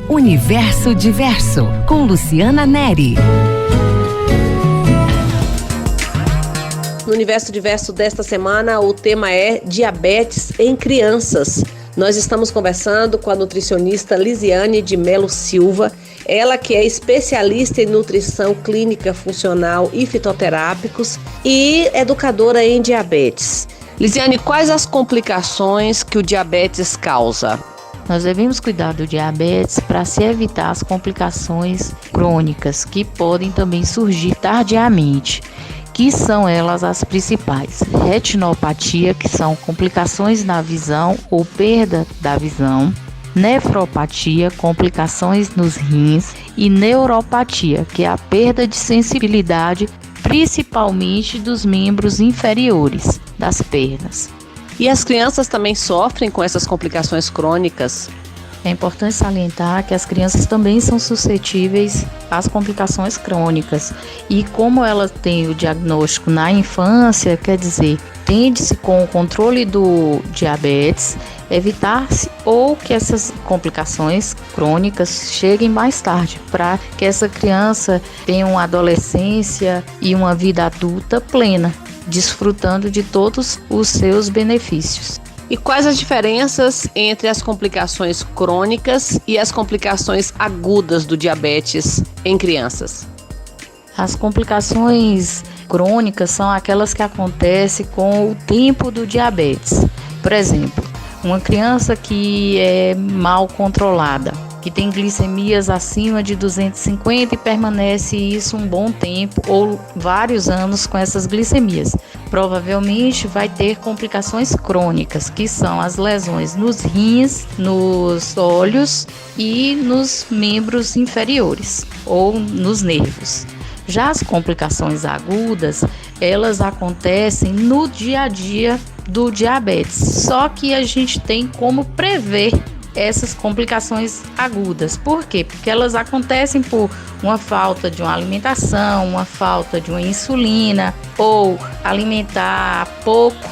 Universo Diverso, com Luciana Neri. No Universo Diverso desta semana, o tema é diabetes em crianças. Nós estamos conversando com a nutricionista Lisiane de Melo Silva, ela que é especialista em nutrição clínica funcional e fitoterápicos e educadora em diabetes. Lisiane, quais as complicações que o diabetes causa? Nós devemos cuidar do diabetes para se evitar as complicações crônicas que podem também surgir tardiamente, que são elas as principais: retinopatia, que são complicações na visão ou perda da visão, nefropatia, complicações nos rins, e neuropatia, que é a perda de sensibilidade, principalmente dos membros inferiores das pernas. E as crianças também sofrem com essas complicações crônicas? É importante salientar que as crianças também são suscetíveis às complicações crônicas. E como elas têm o diagnóstico na infância, quer dizer, tende-se com o controle do diabetes, evitar-se ou que essas complicações crônicas cheguem mais tarde, para que essa criança tenha uma adolescência e uma vida adulta plena, desfrutando de todos os seus benefícios. E quais as diferenças entre as complicações crônicas e as complicações agudas do diabetes em crianças? As complicações crônicas são aquelas que acontecem com o tempo do diabetes. Por exemplo, uma criança que é mal controlada, que tem glicemias acima de 250 e permanece isso um bom tempo ou vários anos com essas glicemias, provavelmente vai ter complicações crônicas, que são as lesões nos rins, nos olhos e nos membros inferiores ou nos nervos. Já as complicações agudas, elas acontecem no dia a dia do diabetes, só que a gente tem como prever essas complicações agudas. Por quê? Porque elas acontecem por uma falta de uma alimentação, uma falta de uma insulina, ou alimentar pouco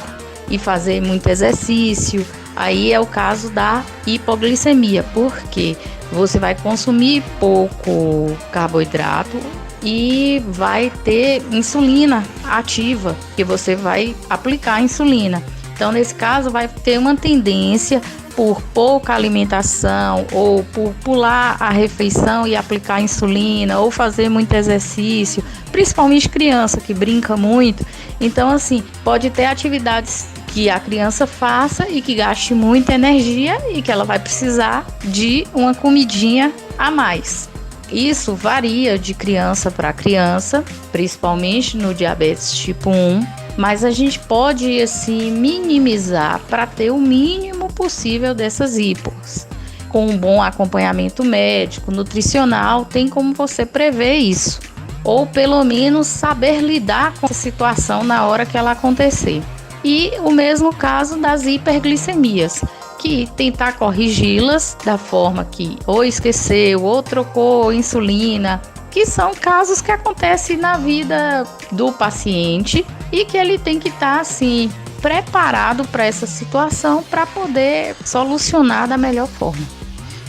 e fazer muito exercício. Aí é o caso da hipoglicemia, porque você vai consumir pouco carboidrato e vai ter insulina ativa, que você vai aplicar a insulina. Então, nesse caso, vai ter uma tendência por pouca alimentação ou por pular a refeição e aplicar insulina ou fazer muito exercício, principalmente criança que brinca muito. Então, assim, pode ter atividades que a criança faça e que gaste muita energia e que ela vai precisar de uma comidinha a mais. Isso varia de criança para criança, principalmente no diabetes tipo 1. Mas a gente pode, assim, minimizar para ter o mínimo possível dessas hipos. Com um bom acompanhamento médico, nutricional, tem como você prever isso. Ou pelo menos saber lidar com essa situação na hora que ela acontecer. E o mesmo caso das hiperglicemias, que tentar corrigi-las da forma que ou esqueceu, ou trocou insulina, que são casos que acontecem na vida do paciente e que ele tem que estar assim preparado para essa situação para poder solucionar da melhor forma.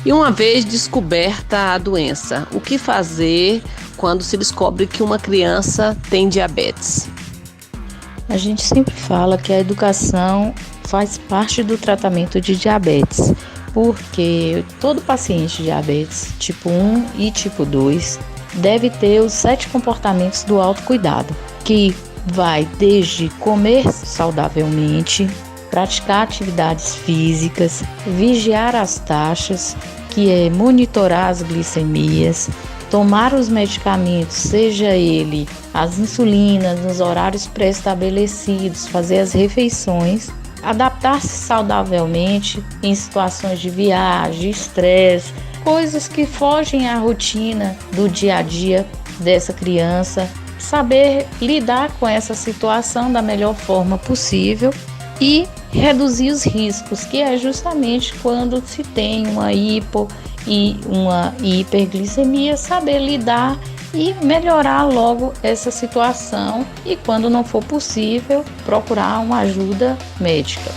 E uma vez descoberta a doença, o que fazer quando se descobre que uma criança tem diabetes? A gente sempre fala que a educação faz parte do tratamento de diabetes, porque todo paciente de diabetes tipo 1 e tipo 2 deve ter os 7 comportamentos do autocuidado, que vai desde comer saudavelmente, praticar atividades físicas, vigiar as taxas, que é monitorar as glicemias, tomar os medicamentos, seja ele as insulinas nos horários pré-estabelecidos, fazer as refeições, adaptar-se saudavelmente em situações de viagem, estresse, coisas que fogem à rotina do dia a dia dessa criança, saber lidar com essa situação da melhor forma possível e reduzir os riscos, que é justamente quando se tem uma hipo e uma hiperglicemia, saber lidar e melhorar logo essa situação e, quando não for possível, procurar uma ajuda médica.